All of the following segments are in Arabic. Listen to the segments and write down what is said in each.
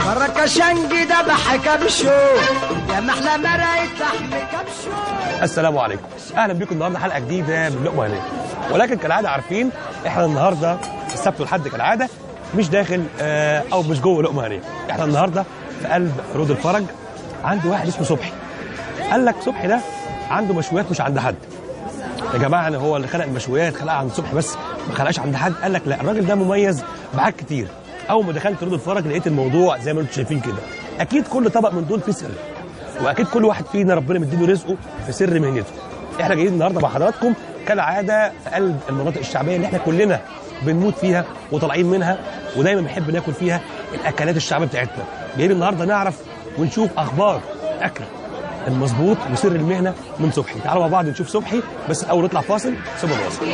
بركشنجي دبح كبشو يا محلى مرقة لحم كبشو. السلام عليكم، اهلا بيكم النهارده حلقه جديده من لقمه هنيه. ولكن كالعاده عارفين احنا النهارده السبت والحد كالعاده مش داخل او مش جوه لقمه هنيه، احنا النهارده في قلب رود الفرج عند واحد اسمه صبحي. قال لك صبحي ده عنده مشويات مش عند حد. يا جماعه انا هو اللي خلق المشويات خلقها عند صبحي بس ما خلقهاش عند حد. قال لك لا، الراجل ده مميز بحاجات كتير. اول ما دخلت رود الفرج لقيت الموضوع زي ما انتم شايفين كده. اكيد كل طبق من دول فيه سر، واكيد كل واحد فينا ربنا مديله رزقه في سر مهنته. احنا جايين النهارده مع حضراتكم كالعاده في قلب المناطق الشعبيه اللي احنا كلنا بنموت فيها وطالعين منها ودايما بنحب ناكل فيها الاكلات الشعبيه بتاعتنا. جايين النهارده نعرف ونشوف اخبار اكل المظبوط وسر المهنه من صبحي. تعالوا مع بعض نشوف صبحي، بس الاول نطلع فاصل ثم نواصل.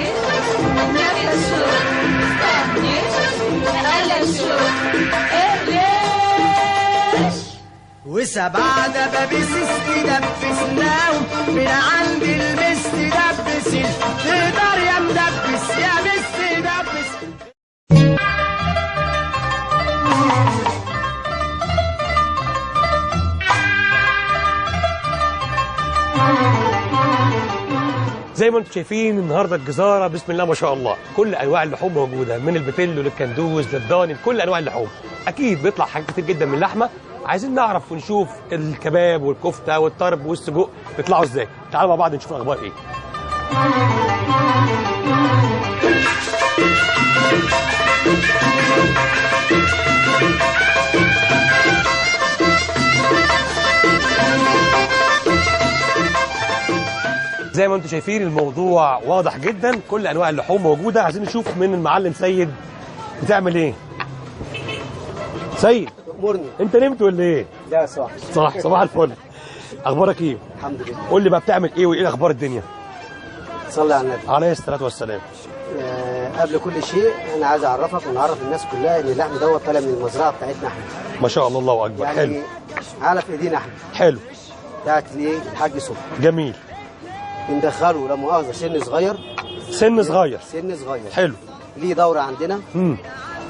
وسبع دبابيس استدبسناهم من عند المست دبسين. تقدر يا مدبس يا مست دبس. زي ما انتم شايفين النهارده الجزاره بسم الله ما شاء الله، كل انواع اللحوم موجوده، من البتلو للكندوز للضاني، كل انواع اللحوم. اكيد بيطلع حاجات كتير جدا من اللحمه. عايزين نعرف ونشوف الكباب والكفته والطرب والسجق بيطلعوا ازاي. تعالوا مع بعض نشوف الاخبار ايه. زي ما انتم شايفين الموضوع واضح جدا، كل انواع اللحوم موجوده. عايزين نشوف من المعلم سيد بتعمل ايه. سيد امورني، انت نمت ولا ايه؟ لا صح صباح الفل. اخبارك ايه؟ الحمد لله. قول لي بقى بتعمل ايه وايه اخبار الدنيا؟ صلي على النبي عليه الصلاه والسلام. قبل كل شيء انا عايز اعرفك ونعرف الناس كلها ان اللحم دوت طالع من المزرعه بتاعتنا احنا. ما شاء الله، الله اكبر. يعني حلو، على في ايدينا احنا. حلو، بتاعت الايه؟ الحاج صبحي. جميل. بندخله لا مؤاخذه سن صغير. سن صغير. حلو. ليه دوره عندنا.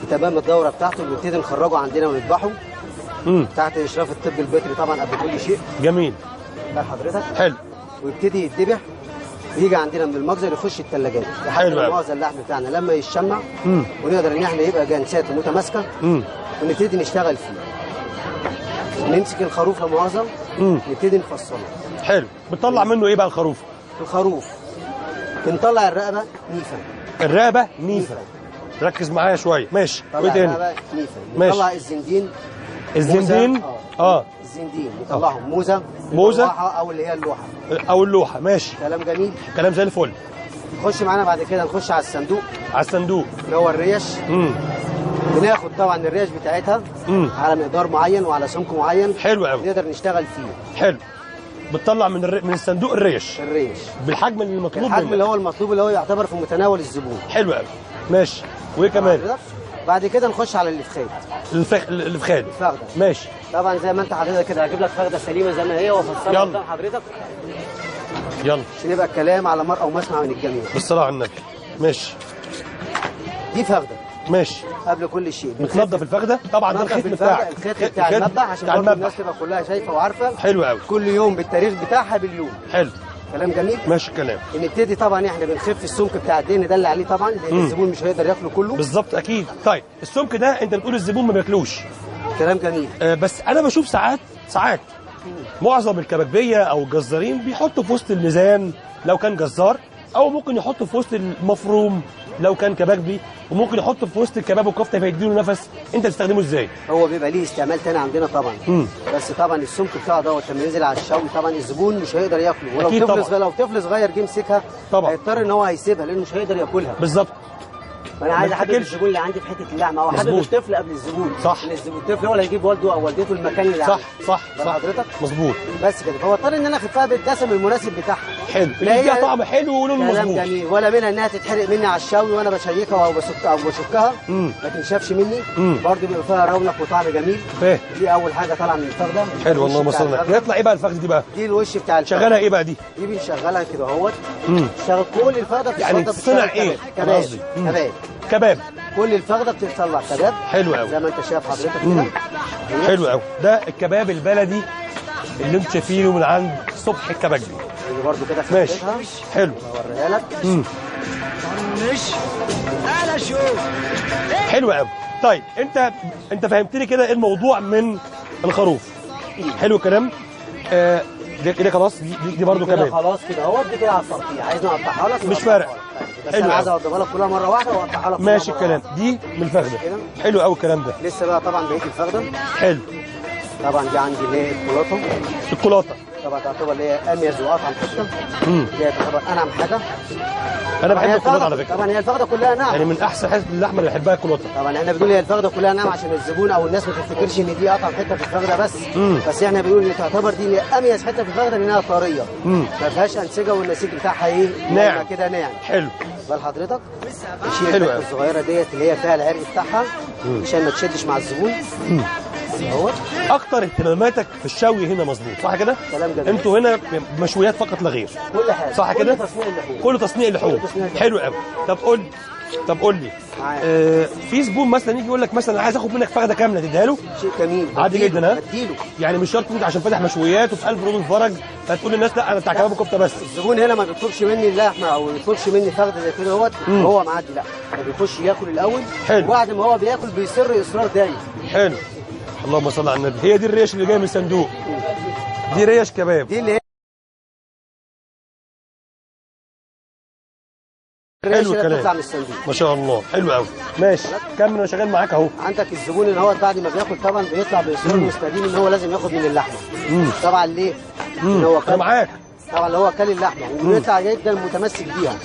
في تمام الدوره بتاعته بنبتدي نخرجه عندنا ونذبحه. تحت اشراف الطب البيطري طبعا قبل كل شيء. جميل. ده حضرتك. حلو. ويبتدي يتذبح يجي عندنا من المخزن يخش الثلاجات لحد ما المخزن اللحم بتاعنا لما يتشمع ونقدر ان احنا يبقى جنسات متماسكه ونبتدي نشتغل فيه. نمسك الخروف لا مؤاخذه نبتدي نفصله. حلو. بتطلع منه ايه بقى الخروف؟ الخروف بنطلع الرقبه نيفه. الرقبه نيفه. ركز معايا شويه. ماشي. وايه تاني؟ نيفه. بنطلع الزندين. الزندين الزندين نطلعهم موزه او اللي هي اللوحه. ماشي. كلام جميل. كلام زي الفل. نخش معانا بعد كده نخش على الصندوق. اللي هو الريش. بناخد طبعا الريش بتاعتها على مقدار معين وعلى سمك معين. حلو قوي. نقدر نشتغل فيه. حلو. بتطلع من الصندوق الريش بالحجم المطلوب، الحجم اللي هو المطلوب اللي هو يعتبر في متناول الزبون. حلو قوي. ماشي. وايه كمان؟ بعد كده نخش على الفخاد. الفخاد. ماشي. طبعا زي ما انت حضرتك كده هجيب لك فخده سليمه زي ما هي وافصلها قدام حضرتك. يلا عشان يبقى الكلام على مرأى ومسمع من الجميع. بالصلاه على النبي. ماشي. دي فخده. ماشي. قبل كل شيء بتنظف الفخده طبعا. ده الخيط بتاعك. الخيط بتاع المذبح عشان برضه الناس تبقى كلها شايفه وعارفه. حلو قوي. كل يوم بالتاريخ بتاعها باليوم. حلو. كلام جميل. ماشي الكلام. نبتدي طبعا احنا بنخف السمك بتاع الدهن ندلع عليه طبعا لان الزبون مش هيقدر ياكله كله. بالظبط اكيد. طيب السمك ده انت بتقول الزبون ما بياكلوش. كلام جميل. بس انا بشوف ساعات معظم الكبابيه او الجزارين بيحطوا في وسط الميزان لو كان جزار او ممكن يحطه في وسط المفروم لو كان كبابجي، وممكن يحطه في وسط الكباب والكفته فيديله نفس. انت تستخدمه ازاي؟ هو بيبقى ليه استعمال تاني عندنا طبعا. بس طبعا السمك بتاعه دوت لما ينزل على الشوي طبعا الزبون مش هيقدر ياكله، ولو أكيد طفل طبعاً. صغير، لو طفل صغير جه مسكها طبعاً. هيضطر ان هو هيسيبها لانه مش هيقدر ياكلها. بالظبط. فانا عايز احبب تفتكرش. الزبون اللي عندي في حته اللحمه، او احبب مظبوط. الطفل قبل الزبون. صح. ان الطفل هو اللي هيجيب والده او والدته المكان اللي صح عنده. صح بقى صح حضرتك مظبوط. بس كده، فهو اضطر ان انا اخفها بالدسم المناسب بتاعها. حلو، لا هي- يديها طعم حلو ولون كلام مظبوط. جميل، ولا منها انها تتحرق مني على الشوي وانا بشيكها او بشكها ما تنشفش مني. برضه بيبقى فيها رونق وطعم جميل. فاهم. دي اول حاجه طالعه من الفخده. حلو والله، الوش ما بتاع صلى الفخدة. يطلع ايه بقى الفخذ دي بقى؟ دي الوش بتاع الفخدة. شغالها ايه بقى دي؟ دي بنشغلها كده اهوت. شغل كل الفخده يعني بتتفضل تصنع بتشتغل ايه؟ كباب. أنا قصدي. كباب. كباب. كل الفخده بتتصلح كباب. حلو قوي. زي ما انت شايف حضرتك كده. حلو قوي. ده الكباب البلدي اللي انتوا شايفينه من عند صبحي الكبابجي. دي برضه كده ماشي. فردتها. حلو. هوريها لك. مش انا شوف حلو قوي. طيب انت فهمتني كده ايه الموضوع من الخروف. حلو الكلام. دي كده خلاص، دي برضه كده كباب. خلاص كده اهوت. دي كده على التقطيع، عايز نقطعها لك مش نقطعها فارق. لك. بس حلو انا عايز قوي. اوضبها لك كلها مره واحده واقطعها لك كلها ماشي مرة الكلام. واحدة. دي من الفخده. كده. حلو قوي الكلام ده. لسه بقى طبعا بقيه الفخده. حلو. طبعا دي عندي اللي هي الكولاطه. الكولاطه. طبعا تعتبر اللي هي اميز واطعم حته. اللي هي تعتبر انعم حاجه. انا طبعاً بحب هي الكولاطه الفخدة- على فكره. طبعا هي الفخده كلها ناعم. يعني من احسن حته اللحمه اللي بحبها الكولاطه. طبعا احنا بنقول هي الفخده كلها ناعم عشان الزبون او الناس ما تفتكرش ان دي اطعم حته في الفخده بس. بس احنا بنقول ان تعتبر دي اميز حته في الفخده لانها طريه. ما فيهاش انسجه والنسيج بتاعها ايه؟ ناعم. كده ناعم. حلو. بال حضرتك حلو نشيل أوي. الحته الصغيره ديت اللي هي فيها العرق بتاعها عشان ما تشدش مع الزبون. اهوت. اكتر اهتماماتك في الشوي هنا مظبوط صح كده؟ كلام جميل. انتوا هنا مشويات فقط لا غير. كل حاجه. صح كل كده؟ تصنيع اللحوم. كله تصنيع لحوم. كله تصنيع لحوم. حلو قوي. طب قول لي معاك. في زبون مثلا يجي يقول لك مثلا عايز اخد منك فخده كامله تديها له؟ شيء جميل. عادي بديله- جدا ها؟ بديله. يعني مش شرط انت عشان فاتح مشويات وفي قلب روض الفرج فتقول للناس لا انا بتاع كباب وكفته بس. الزبون هنا ما بيطلبش مني اللحمه او ما بيطلبش مني فخده زي كده اهوت وهو معدي، لا ده بيخش ياكل الاول. حلو. وبعد ما هو بياكل بيصر اصرار دايم. حلو. اللهم صل على النبي. هي دي الريش اللي جايه من الصندوق. دي ريش كباب. دي اللي هي حلو الريش اللي الكلام. بتطلع من الصندوق. ما شاء الله. حلو قوي. ماشي كمل انا شغال معاك اهو. عندك الزبون ان هو بعد ما بياكل طبعا بيطلع باصرار مستديم ان هو لازم ياخد من اللحمه. طبعا ليه؟ ان هو انا معاك. طبعا لو هو كل اللحمه وبيطلع جدا متمسك بيها.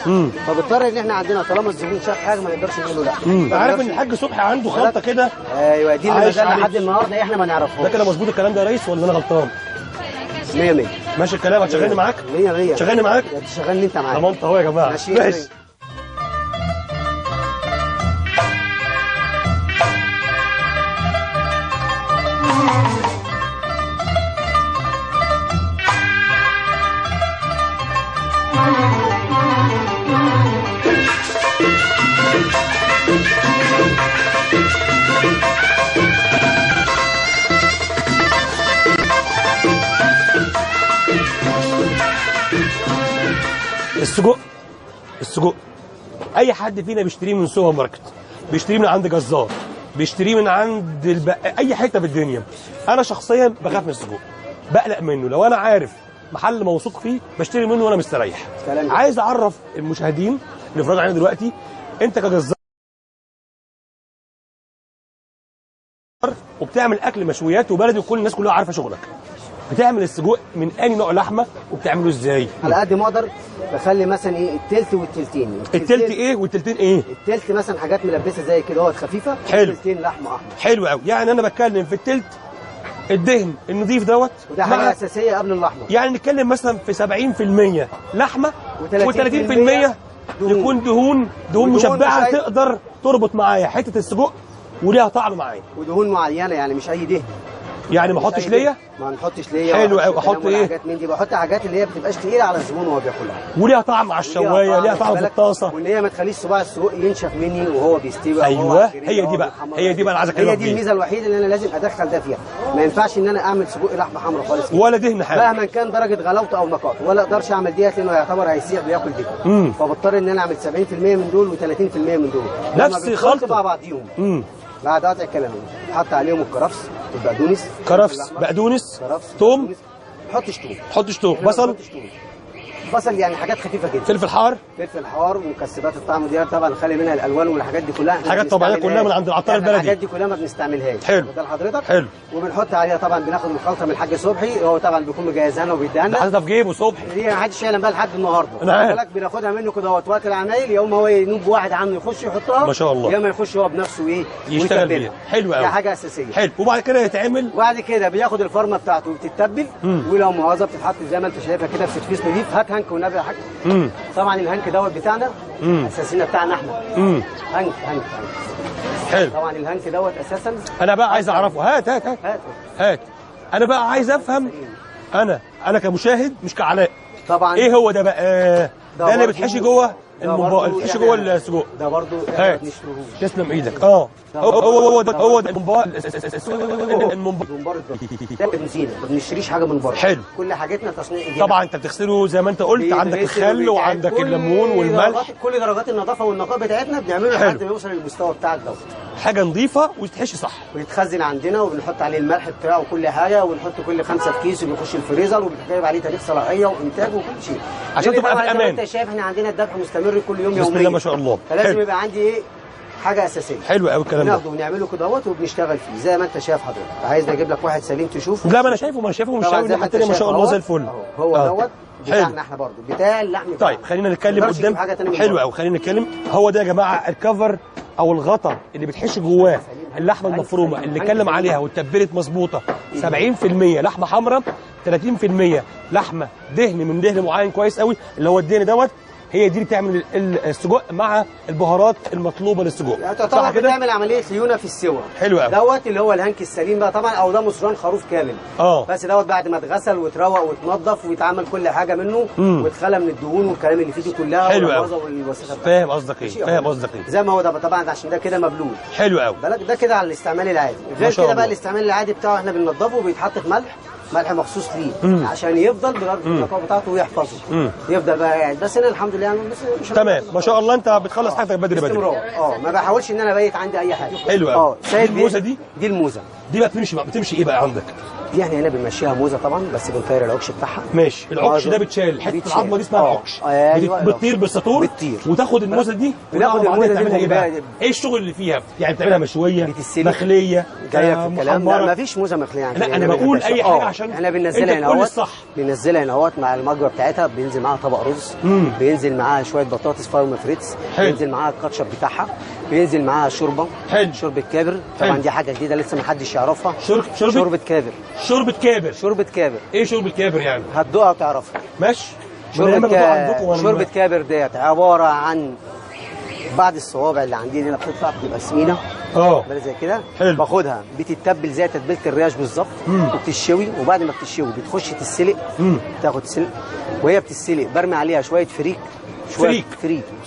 فبضطر ان احنا عندنا طالما الزبون شاف حاجه ما نقدرش نقول له لا. انت عارف ان الحاج صبحي عنده خلطه كده. ايوه دي اللي عايش مازال عليك. لحد النهارده احنا ما نعرفهاش. ده كده مظبوط الكلام ده يا ريس ولا انا غلطان؟ 100 100 ماشي الكلام. هتشغلني معاك؟ 100 100 شغلني معاك؟ تشغلني انت معاك. ضمنت اهو يا جماعه. ماشي. ماشي. السجق اي حد فينا بيشتريه من سوبر ماركت، بيشتريه من عند جزار، بيشتريه من عند اي حته في الدنيا. انا شخصيا بخاف من السجق، بقلق منه. لو انا عارف محل موثوق فيه بشتري منه وانا مستريح. كلام عايز اعرف المشاهدين اللي بيتفرجوا علينا دلوقتي، انت كجزار وبتعمل اكل مشويات وبلدي وكل الناس كلها عارفه شغلك، بتعمل السجق من اي نوع لحمه وبتعمله ازاي؟ على قد ما اقدر بخلي مثلا ايه التلت والتلتين. التلت ايه والتلتين ايه؟ التلت مثلا حاجات ملبسه زي كده اهوت خفيفه. حلو. التلتين لحمه احمر. حلو قوي. يعني انا بتكلم في التلت الدهن النظيف دوت، وده حاجه اساسيه قبل اللحمه. يعني نتكلم مثلا في 70% لحمه و30% و30% يكون دهون مشبعه مش تقدر تربط معايا حته السجق وليها طعم معايا. ودهون معينه يعني مش اي دهن. يعني ما مش احطش أي ليا؟ دهن. ما نحطش ليا. حلو ولا قوي. احط ولا ايه؟ حاجات من دي بحط حاجات اللي هي ما بتبقاش تقيله على الزبون وهو بياكلها. وليها طعم على الشوايه، ليها طعم في بالك، الطاسه. وان هي ما تخليش صباع السجق ينشف مني وهو بيستوي. أيوة، هي دي بقى انا عايز اكلمك هي دي فيها. الميزه الوحيده اللي انا لازم ادخل ده فيها. ما ينفعش ان انا اعمل سجق لحمه حمراء خالص ولا دهن حاجه. مهما كان درجه غلاوته او نقاته، ولا اقدرش اعمل ديت لانه يعتبر هيسيح بياكل دي. فبضطر ان انا اعمل 70% من دول و30% من دول. نفس لما خلطة. بيدخلوا مع بعضيهم. بعد قطع الكلام حط عليهم الكرفس والبقدونس. كرفس، بقدونس، كرفس، توم. بقدونس. ما تحطش توم. حطش توم. بصل. ما تحطش توم. بصل يعني حاجات خفيفه جدا. فلفل حار، فلفل حار ومكسبات الطعم دي طبعا خلي منها الالوان والحاجات دي كلها حاجات طبيعيه كلها من عند العطار البلدي. الحاجات دي كلها ما بنستعملهاش. حلو ده لحضرتك. حلو. وبنحط عليها طبعا بناخد الخلطه من الحاج صبحي، هو طبعا بيكون مجهزها لنا وبيديها لنا. حاططها في جيبه صبحي دي ما حدش يعلم بقى لحد النهارده. انا عارف. بناخدها منه كده وقت العمايل، يوم هو ينوب واحد عنه يخش يحطها ما شاء الله، يا ما يخش هو بنفسه ايه يشتغل بيها. حلو قوي، دي حاجه اساسيه. حلو. وبعد كده يتعمل، وبعد كده بياخد الفرمه بتاعته وبتتبل، ولو مؤاخذه بتتحط زي ما انت شايفها كده في فتفيس نضيف. هات هنك والنبي يا حاج. طبعا الهنك دوت بتاعنا اساسينا بتاعنا احنا. هنك هنك حلو. طبعا الهنك دوت اساسا. انا بقى عايز اعرفه. هات هات هات هات. انا بقى عايز افهم، انا كمشاهد مش كعلاء، طبعا ايه هو ده بقى؟ ده اللي بتحشي جوه بتحشي جوه السجق ده برضه هات. تسلم ايدك. هو ده الممبار. ده بنزينه، ما بنشتريش حاجه من بره. حلو. كل حاجتنا تصنيع ايدينا. طبعا انت بتغسله زي ما انت قلت، عندك الخل وعندك الليمون والملح. كل درجات النظافه والنقاء بتاعتنا بنعمله لحد ما يوصل للمستوى بتاع الدواء. حاجه نظيفه وتتحشي صح. ويتخزن عندنا وبنحط عليه الملح بتاعه وكل حاجه، ونحط كل 5 في كيس وبيخش الفريزر وبيتكتب عليه تاريخ صلاحيه وانتاج وكل شيء عشان تبقى في امان. انت شايف احنا عندنا الذبح مستمر كل يوم يوميا. بسم الله ما شاء الله. فلازم يبقى عندي ايه حاجه اساسيه. حلو قوي الكلام ده. بناخده ونعمله كده اهوت وبنشتغل فيه زي ما انت شايف حضرتك. عايز اجيب لك واحد سليم تشوف؟ لا ما انا شايفه مش شايف الحته ما شاء الله زي الفل. هو دوت بتاعنا احنا برضه بتاع اللحم. طيب خلينا نتكلم قدام. حلو قوي. خلينا نتكلم. هو ده يا جماعه الكفر او الغطا اللي بتحشي جواه اللحمه المفرومه اللي اتكلم عليها واتبلت مظبوطه. 70% لحمه حمراء، 30% لحمه دهن من دهن معين كويس قوي اللي هو الدهن دوت. هي دي اللي بتعمل السجق مع البهارات المطلوبه للسجق. يعني تعتبر بتعمل عمليه ليونه في السوى. حلو قوي. دوت اللي هو الهنك السليم بقى طبعا، او ده مصران خروف كامل. بس دوت بعد ما اتغسل واتروق واتنضف ويتعمل كل حاجه منه واتخلى من الدهون والكلام اللي فيه دي كلها. حلو قوي. فاهم قصدك ايه؟ فاهم قصدك ايه؟ زي ما هو ده طبعا عشان ده كده مبلول. حلو قوي. بالك ده كده على الاستعمال العادي. غير كده بقى الاستعمال العادي بتاعه احنا بننضفه وبيتحط في ملح مخصوص ليه عشان يفضل بدرجه النقاء بتاعته ويحفظه. يفضل بقى قاعد. بس انا الحمد لله مش تمام ما شاء الله. انت بتخلص حاجتك بدري بدري. ما بحاولش ان انا ابيت عندي اي حاجه. حلو قوي. دي الموزه دي الموزه دي بقى بتمشي ايه بقى عندك؟ دي احنا هنا بنمشيها موزه طبعا، بس بنطير العكش بتاعها. ماشي. العكش ده بتشال حته العظمه دي اسمها العكش. بتطير بالساطور وتاخد الموزه دي. بناخد الموزه دي ايه بقى؟ ايه الشغل اللي فيها؟ يعني بتعملها مشويه، مخليه، الكلام ده ما فيش موزه مخليه يعني. لا انا بقول اي حاجه عشان احنا بننزلها هنا اهوت. بننزلها هنا اهوت مع المجوه بتاعتها. بينزل معاها طبق رز، بينزل معاها شويه بطاطس فارم فريتس، بينزل معاها الكاتشب بتاعها، بينزل معاها شوربه. شوربه كابر. طبعا دي حاجه جديده لسه ما حدش يعرفها. شوربه كابر. شوربه كابر. شوربه كابر. ايه شوربه كابر يعني؟ هتدوقها وتعرفها. ماشي. شوربه كابر ديت عباره عن بعض الصوابع اللي عندي هنا بتطلع بتبقى سمينه. زي كده. باخدها بتتبل زي تتبيله الريش بالظبط وبتشوي. وبعد ما بتشوي بتخش تتسلق. تاخد سلق وهي بتتسلق برمي عليها شويه فريك. شويه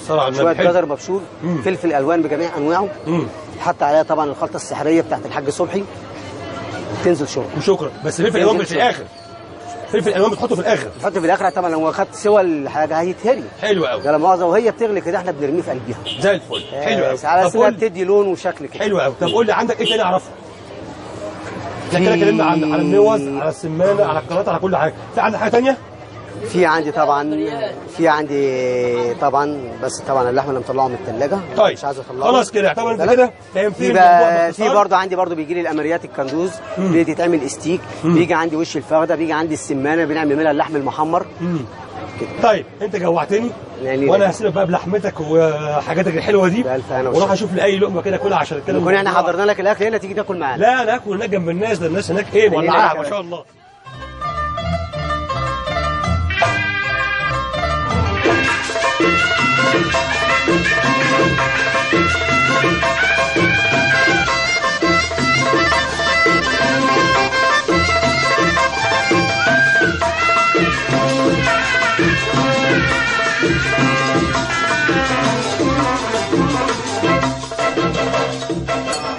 شويه جزر مبشور، فلفل الوان بجميع انواعه. حط عليها طبعا الخلطه السحريه بتاعت الحاج صبحي. تنزل شرب وشكرا. بس فلفل الوان مش في الاخر. فلفل الالوان بتحطه في الاخر. بتحطه في الاخر طبعا. لو خدت سوى الحاجه هيتهري. حلو قوي. لا مؤاخذه وهي بتغلي كده احنا بنرميه في قلبها زي الفل. حلو قوي. على اساس انها بتدي لون وشكل كده. حلو قوي. طب قول لي عندك ايه تاني اعرفه؟ احنا كده اتكلمنا على الموز، على السمانه، على الكرات، على كل حاجه. في عندك حاجه ثانيه؟ في عندي طبعا بس طبعا اللحمه اللي مطلعه من الثلاجه. طيب مش عايز اطلعه. خلاص كده اعتبر انت كده فاهم. في برضه عندي بيجي لي الامريات الكندوز بتتعمل استيك. بيجي عندي وش الفخده، بيجي عندي السمانه بنعمل منها اللحم المحمر كده. طيب انت جوعتني وانا هسيبك بقى بلحمتك وحاجاتك الحلوه دي واروح اشوف لي اي لقمه كده كلها عشان كده نكون احنا حضرنا لك الاكل هنا تيجي تاكل معانا. لا ناكل هناك جنب الناس. ده الناس هناك ايه مولعاها ما شاء الله.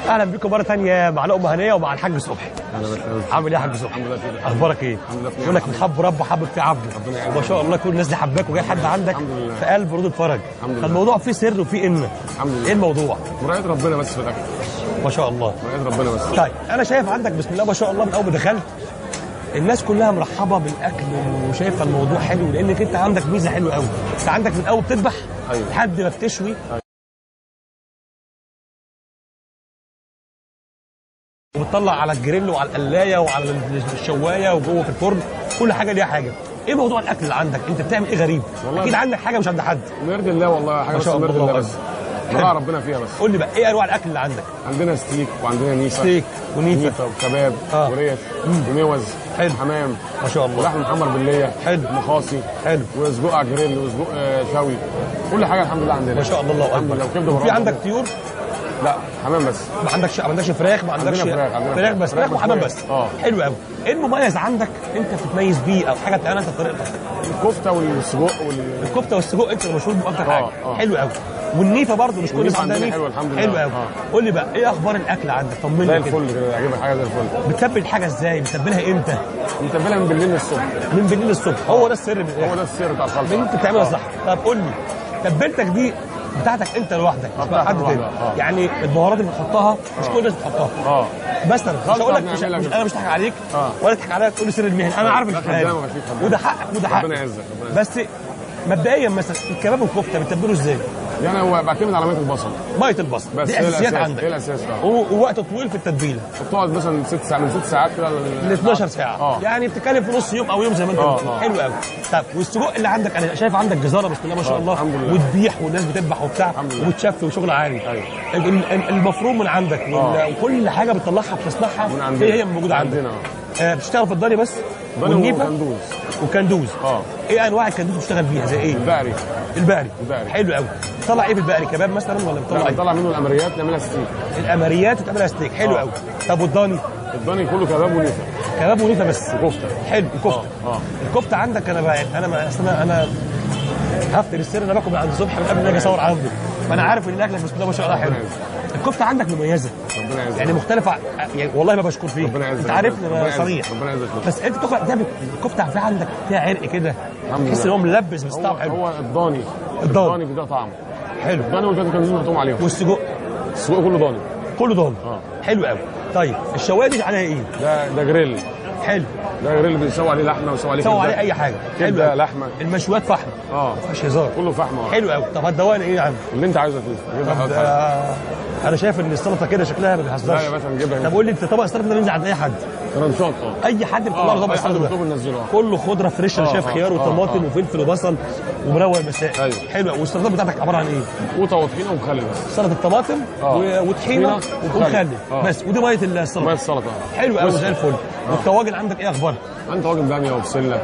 اهلا بكم مره ثانيه مع لقمه هنيه ومع الحاج صبحي. عامل ايه يا حاج صبحي؟ اخبارك ايه؟ يقول لك بتحب رب حبك في عبده. وما شاء الله كل الناس دي حباك وجاي حد عندك في قلب رود الفرج. فالموضوع فيه سر وفيه ان. ايه الموضوع؟ مراعيه ربنا بس في الاكل. ما شاء الله. مراعيه ربنا بس. طيب انا شايف عندك بسم الله ما شاء الله من اول ما دخلت الناس كلها مرحبه بالاكل وشايفه الموضوع حلو، لانك انت عندك ميزه حلوه قوي. انت عندك من اول بتذبح لحد ما بتشوي وبتطلع على الجريل وعلى القلايه وعلى الشوايه وجوه في الفرن، كل حاجه ليها حاجه. ايه موضوع الاكل اللي عندك؟ انت بتعمل ايه غريب؟ اكيد عندك حاجه مش عند حد. نرد الله والله، حاجه بس نرد الله بس. ربنا فيها بس. قول لي بقى ايه انواع الاكل اللي عندك؟ عندنا ستيك وعندنا نيفه. ستيك ونيفه وكباب وريش وموز. حلو. حمام ما شاء الله. ولحم محمر بالليه. حلو. مخاصي. حلو. وسجق على الجريل وسجق شوي. كل حاجه الحمد لله عندنا. ما شاء الله. الله اكبر. في عندك طيور؟ لا حمام بس. ما عندكش فراخ؟ ما عندكش فراخ بس. فراخ وحمام بس. حلو قوي. ايه المميز عندك انت بتتميز بيه او حاجه بتعملها انت بطريقتك؟ الكفته والسجق الكفته والسجق انت المشهور باكتر حاجه. حلو قوي. والنيفه برضه مش كل الناس عندها نيفه. حلو الحمد لله. حلو قوي. قول لي بقى ايه اخبار الاكل عندك؟ طمني زي الفل كده، يعجبك حاجه زي الفل. بتتبل الحاجه ازاي؟ بتتبلها امتى؟ بنتبلها من بالليل للصبح. من بالليل للصبح. هو ده السر من الاخر. هو ده السر بتاع الخلطه. انت بتعملها صح. طب قول لي تتبيلتك دي بتاعتك انت لوحدك مش مع حد تاني. يعني البهارات اللي بتحطها مش كل الناس بتحطها. بس انا مش هقول لك انا مش هضحك عليك ولا تضحك عليا تقول لي سر المهنه. انا عارف الحكايه وده حقك وده حقك. ربنا يعزك. بس مبدئيا مثلا الكباب والكفته بتتبلوا ازاي؟ يعني هو بعتمد على ميه البصل. ميه البصل بس دي اساسيات عندك. ايه الاساس؟ ووقت طويل في التتبيله. بتقعد مثلا 6 ساعات، من 6 ساعات كده ل 12 ساعه. يعني بتتكلم في نص يوم او يوم زي ما انت بتقول. حلو قوي. طب والسجق اللي عندك انا شايف عندك جزاره بسم الله ما شاء الله، وتبيح والناس بتذبح وبتاع وتشفي وشغل عالي. المفروم من عندك وكل حاجه بتطلعها بتصنعها هي موجوده عندنا. بتشتغل في الضاني بس؟ والنيفه وكندوز. ايه انواع الكندوز بتشتغل بيها زي ايه؟ البقري. حلو قوي. بتطلع ايه في البقري؟ كباب مثلا ولا بتطلع ايه؟ بتطلع منه الامريات نعملها ستيك. الامريات بتعملها ستيك. حلو قوي. طب والضاني؟ الضاني كله كباب ونيفه. كباب ونيفه بس. وكفته. حلو. الكفته. الكفته عندك انا هفتر السر. انا باكل من عند الصبح من قبل ما اجي اصور عنده، فانا عارف ان الاكل بسم الله ما شاء الله حلو. الكفته عندك مميزه. ربنا يعزك. يعني مختلفه. يعني والله ما بشكر فيك. انت عارفني انا صريح. ربنا يعزك. بس انت بتاكل الكفته في عندك فيها عرق كده، تحس ان هو ملبس بس طعمه حلو. هو الضاني بيديها طعم حلو. الضاني والكندوز محطوط عليهم. والسجق؟ السجق كله ضاني. كله ضاني. حلو قوي. طيب الشوايه دي عليها ايه؟ ده جريل. حلو. ده جريل بنسوي عليه لحمه ونسوي عليه سوي عليه اي حاجه. كبده لحمه. المشويات فحم. ما فيهاش هزار. كله فحم. حلو قوي. طب هتدوقني ايه يا عم؟ اللي انت عايزه فيه. انا شايف ان السلطه كده شكلها ما بيحصلش. لا يا باشا نجيبها. طب قول لي انت طبق السلطه ده بينزل عند اي حد؟ رنشات. اي حد بيطلع له طبق السلطه ده كله خضره فريش. انا شايف خيار وطماطم وفلفل وبصل ومروق مساء. حلو. والسلطه بتاعتك عباره عن ايه؟ قوطه وطحينه ومخلل بس. سلطه طماطم وطحينه ومخلل بس. ودي ميه السلطه. ميه السلطه. حلو قوي زي الفل. والطواجن عندك ايه اخبارها؟ عندي طواجن باميه وبسله.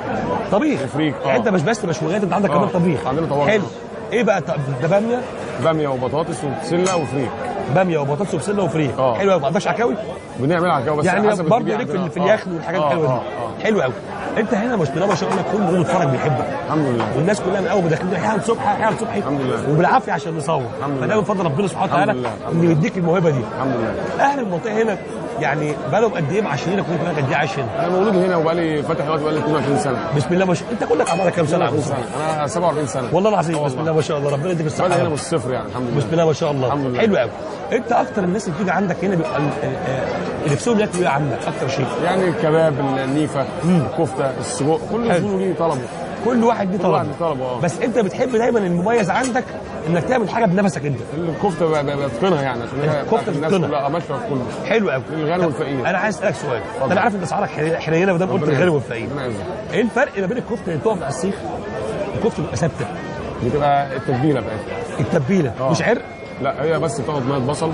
طبيخ. فريك. يعني انت مش بس مشويات، انت عندك كمان طبيخ. عندنا طواجن. حلو. ايه بقى ده؟ باميه وبطاطس وبسله وفريك. باميه وبطاطس وبسله وفريك. حلو قوي. ما عندكش عكاوي؟ بنعمل عكاوي بس يعني برضه ليك في اليخن والحاجات الحلوه دي. حلو قوي. انت هنا بسم الله ما شاء الله كل اللي بيتفرج بيحبك. الحمد لله. والناس كلها من اول ما داخلين حياه صبحي الحمد لله. وبالعافيه عشان نصور. فده من فضل ربنا سبحانه وتعالى انه يديك الموهبه دي. الحمد لله. اهل المنطقه هنا يعني بقالهم قد ايه معاشرينك وانت بقالك قد ايه عايش هنا؟ انا مولود هنا وبقالي فاتح دلوقتي بقالي 22 سنه. بسم الله ما شاء الله. انت كلك عمرك كام سنه؟ 22 سنه. انا 47 سنه. والله العظيم. بسم الله ما شاء الله. ربنا يديك الصحه. بادئ هنا من الصفر يعني الحمد لله. بسم الله ما شاء الله. الحمد لله. حلو قوي. انت اكتر الناس اللي بتيجي عندك هنا بيبقى نفسهم ياكلوا ايه عندك اكتر شيء؟ يعني الكباب، النيفه، الكفته، السجق، كل زبون ليه طلبه. كل واحد ليه طلبه. بس انت بتحب دايما المميز عندك انك تعمل حاجه بنفسك انت. الكفته بتقنها يعني عشان هي الكفته بتقنها ماشيه في كله. حلو قوي. الغني والفقير. انا عايز اسالك سؤال. انا عارف ان اسعارك حنينه ما دام قلت الغني والفقير. ايه الفرق ما بين الكفته اللي بتقف على السيخ الكفته بتبقى ثابته؟ بتبقى التتبيله بتاعتها. التتبيله مش عرق؟ لا هي بس بتاخد ميه بصل،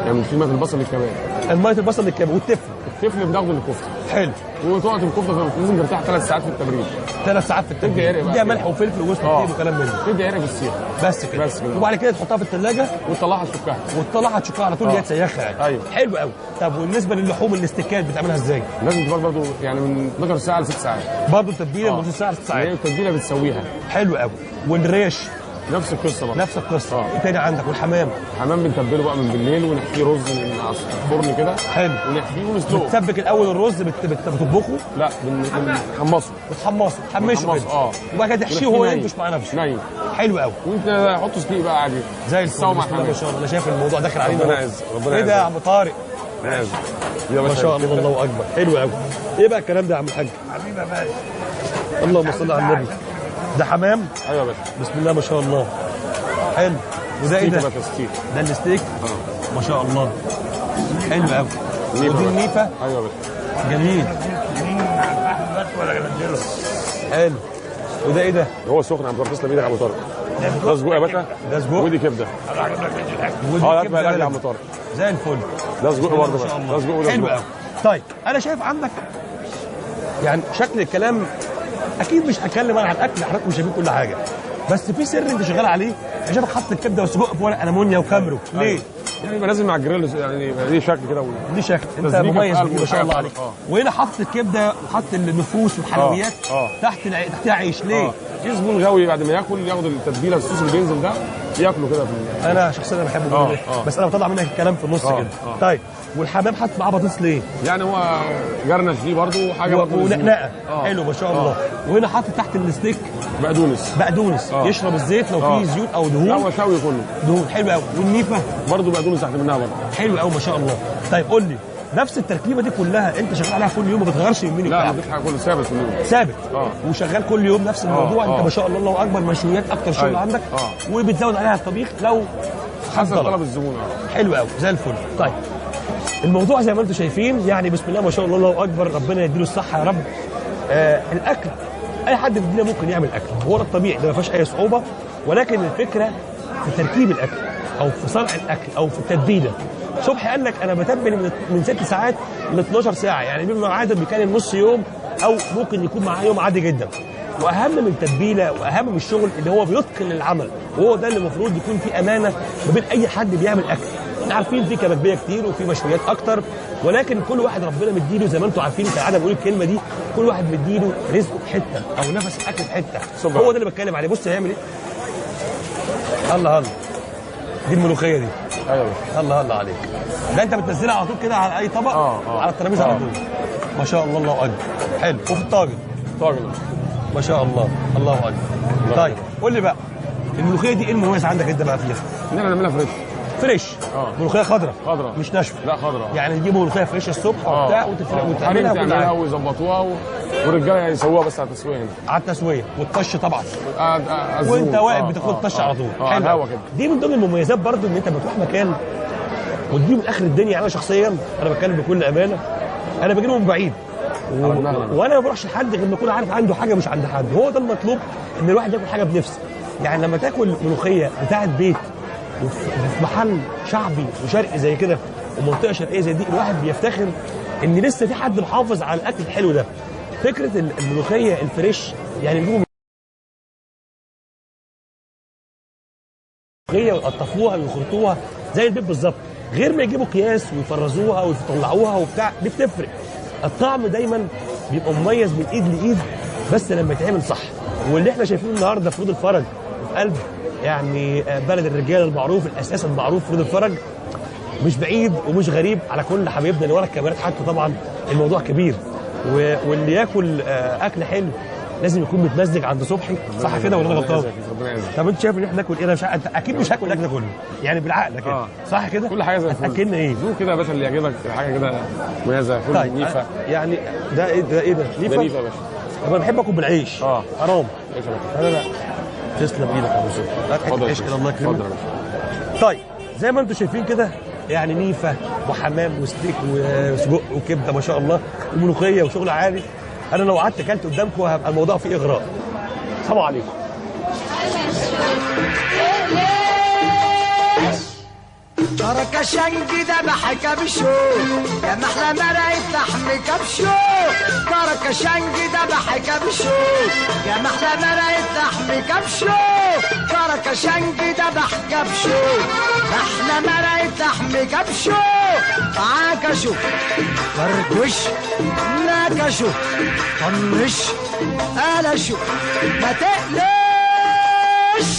يعني في ميه البصل للكباب. الميه البصل للكباب والتفل. التفل بناخده للكفته. حلو. وتقعد الكفته لازم ترتاح 3 ساعات في التبريد. 3 ساعات في التبريد. تديها ملح وفلفل وجوز الطيب وكلام من ده. تدي عرق في السيخ. بس كده. وبعد كده تحطها في الثلاجه وتطلعها تشكها. وتطلعها تشكها على طول هي تسيخها يعني. ايوه. حلو قوي. طب وبالنسبه للحوم الاستيكات بتعملها ازاي؟ لازم تبقى برضه يعني من 12 ساعه ل 6 ساعات. برضه التتبيله من 6 ساعات ل 6 ساعات. هي التتبيله بتسويها. حلو قوي. والريش نفس القصه برضه. نفس القصه. ايه تاني عندك؟ والحمام؟ الحمام بنتبله بقى من بالليل ونحشيه رز من الفرن كده. حلو. ونحشيه ونسلقه. بتسبك الاول الرز بتطبخه؟ لا بنحمصه. تحمشه كده. وبعد كده تحشيه وهو ينتش مع نفسه. نايم. حلو قوي. وانت حطه سليق بقى عادي زي الفل. ما شاء الله. انا شايف الموضوع داخل علينا. ربنا يعز. ايه ده يا عم طارق؟ لازم يا ما باشا شاء الله، الله اكبر، حلو قوي. ايه بقى الكلام ده يا عم الحاج؟ حبيبي يا باشا. اللهم صل على النبي. ده حمام؟ ايوه يا باشا. بسم الله ما شاء الله. حلو. وده ايه ستيك ده؟ يا باشا، ستيك. ده الستيك؟ ما شاء الله. حلو قوي. نيفة ودي بقى. النيفه؟ ايوه يا باشا. جميل. بس ولا جنزله. حلو. وده ايه ده؟ هو سخن يا عم طارق، تسلم ايدك يا عم طارق. ده سجق يا باشا. ده سجق؟ ودي كبده. انا هجيب لك بيت الاكل. ودي اه، هات كبدة بقى الاكل يا بلدي. عم طارق. زي الفل. ده سجق ما برضه شاء باشا. الله. ده سجق وده حلو سجق. قوي. طيب انا شايف عندك يعني شكل الكلام، اكيد مش هتكلم انا عن الاكل، حضرتك مش شايفين كل حاجه، بس في سر انت شغال عليه. انا شايفك حاطط الكبده والسجق في ورق المونيا وكاميرو، ليه؟ يعني يبقى لازم مع الجريل، يعني يبقى ليه شكل كده دي شكل انت تسبيكة مميز في بيه قلبه ما شاء الله وحاجة عليك. خالص. وهنا حاطط الكبده وحاطط النفوس والحلويات تحتها عيش، ليه؟ في زبون غاوي بعد ما ياكل ياخد التتبيله الصوص اللي بينزل ده ياكله كده في انا شخصيا بحبه جدا، بس انا بطلع منك الكلام في النص كده. طيب والحمام حاطط معاه بطاطس ليه؟ يعني هو جرنش دي برضه حاجه برضه ونقنقه. حلو ما شاء الله. وهنا حاطط تحت الستيك بقدونس يشرب الزيت لو فيه زيوت او دهون. لا هو شوي كله دهون. حلو قوي. والنيفه برضه بقدونس تحت منها برضه. حلو قوي ما شاء الله. طيب قول لي، نفس التركيبه دي كلها انت شغال عليها كل يوم ما بتغيرش يمين لا وبتاع؟ مفيش حاجه كله ثابت كل يوم. ثابت. وشغال كل يوم نفس الموضوع. انت ما شاء الله الله اكبر، مشويات اكتر شغل أيوة. عندك. وبتزود عليها الطبيخ لو حسب طلب الزبون. حلو قوي زي الفل. طيب الموضوع زي ما انتم شايفين، يعني بسم الله ما شاء الله الله اكبر، ربنا يديله الصحه يا رب. الاكل اي حد في الدنيا ممكن يعمل اكل، هو ده الطبيعي، ده ما فيهاش اي صعوبه، ولكن الفكره في تركيب الاكل او في صنع الاكل او في التتبيله. صبحي قال لك انا بتبل من 6 ساعات ل 12 ساعه، يعني بيبقى عاده بيكلم نص يوم او ممكن يكون معاه يوم عادي جدا. واهم من التتبيله واهم من الشغل اللي هو بيتقن العمل، وهو ده اللي المفروض يكون في امانه ما بين اي حد بيعمل اكل. احنا عارفين في كبابيه كتير وفي مشويات اكتر، ولكن كل واحد ربنا مديله زي ما انتم عارفين، كالعاده بقول الكلمه دي، كل واحد مديله رزقه في حته او نفس الاكل في حته. هو ده اللي بتكلم عليه. بص هيعمل ايه؟ الله الله، دي الملوخيه دي. ايوه الله الله عليك. ده انت بتنزلها على طول كده على اي طبق وعلى الترابيزه على طول. ما شاء الله الله اكبر. حلو. وفي الطاجن ما شاء الله الله اكبر. طيب قول لي بقى، الملوخيه دي ايه المميز عندك انت بقى فيها؟ ان احنا نعملها فريش. ملوخيه خضراء خضراء مش ناشفه. لا خضراء. يعني تجيبوا ملوخيه فريش الصبح وبتاع وتعملها كل تعملها حاجه ويظبطوها والرجاله يسووها بس على التسويه هنا. على التسويه والطش طبعا. الزبون. وانت واقف بتاخد الطش على طول. حلو الهوا كده. دي من ضمن المميزات برضو، ان انت بتروح مكان وتجيب من اخر الدنيا. يعني انا شخصيا انا بتكلم بكل امانه، انا بجيبه من بعيد وانا ما بروحش لحد غير ما اكون عارف عنده حاجه مش عند حد. هو ده المطلوب، ان الواحد ياكل حاجه بنفسه. يعني لما تاكل ملوخيه بتاعت بيت وفي محل شعبي وشرقي زي كده ومنطقه شرقيه زي دي، الواحد بيفتخر ان لسه في حد محافظ على الاكل الحلو ده. فكره الملوخيه الفريش، يعني بيجيبوا ملوخيه ويقطفوها ويخرطوها زي البيت بالظبط، غير ما يجيبوا اكياس ويفرزوها ويطلعوها وبتاع. دي بتفرق. الطعم دايما بيبقى مميز من ايد لايد، بس لما يتعمل صح. واللي احنا شايفينه النهارده في رود الفرج، في قلب يعني بلد الرجال المعروف، الاساس المعروف في رود الفرج، مش بعيد ومش غريب على كل حبايبنا اللي ورا الكاميرات. حتى طبعا الموضوع كبير، واللي ياكل اكل حلو لازم يكون متمزج عند صبحي، صح كده ولا انا غلطان؟ طب انت شايف ان احنا ناكل ايه؟ انا مش انت اكيد مش هاكل الاكل ده كله، يعني بالعقل كده صح كده؟ كل حاجه زي الفل. اكلنا ايه؟ دوق كده يا باشا اللي يعجبك، حاجه كده مميزه. كل طيب نيفه. يعني ده ايه ده؟ نيفه يا باشا. انا بحب اكل بالعيش. حرام. ايش يا باشا؟ لا تسلم ايدك يا ابو زيد. اتفضل عيش كده الله يكرمك. اتفضل يا باشا. طيب زي ما انتم شايفين كده، يعني نيفه وحمام وستيك وسجق وكبده ما شاء الله وملوخيه وشغل عالي. انا لو قعدت اكلت قدامكم هيبقى الموضوع فيه اغراء. السلام عليكم. ترك شنقي ذبح كبشو يا محلى مرقة لحم كبشو. ترك شنقي ذبح كبشو يا محلى مرقة لحم كبشو. ترك شنقي ذبح كبشو محلى مرقة لحم كبشو. عاكشو فركش ناكشو طنش قلشو ما تقلش.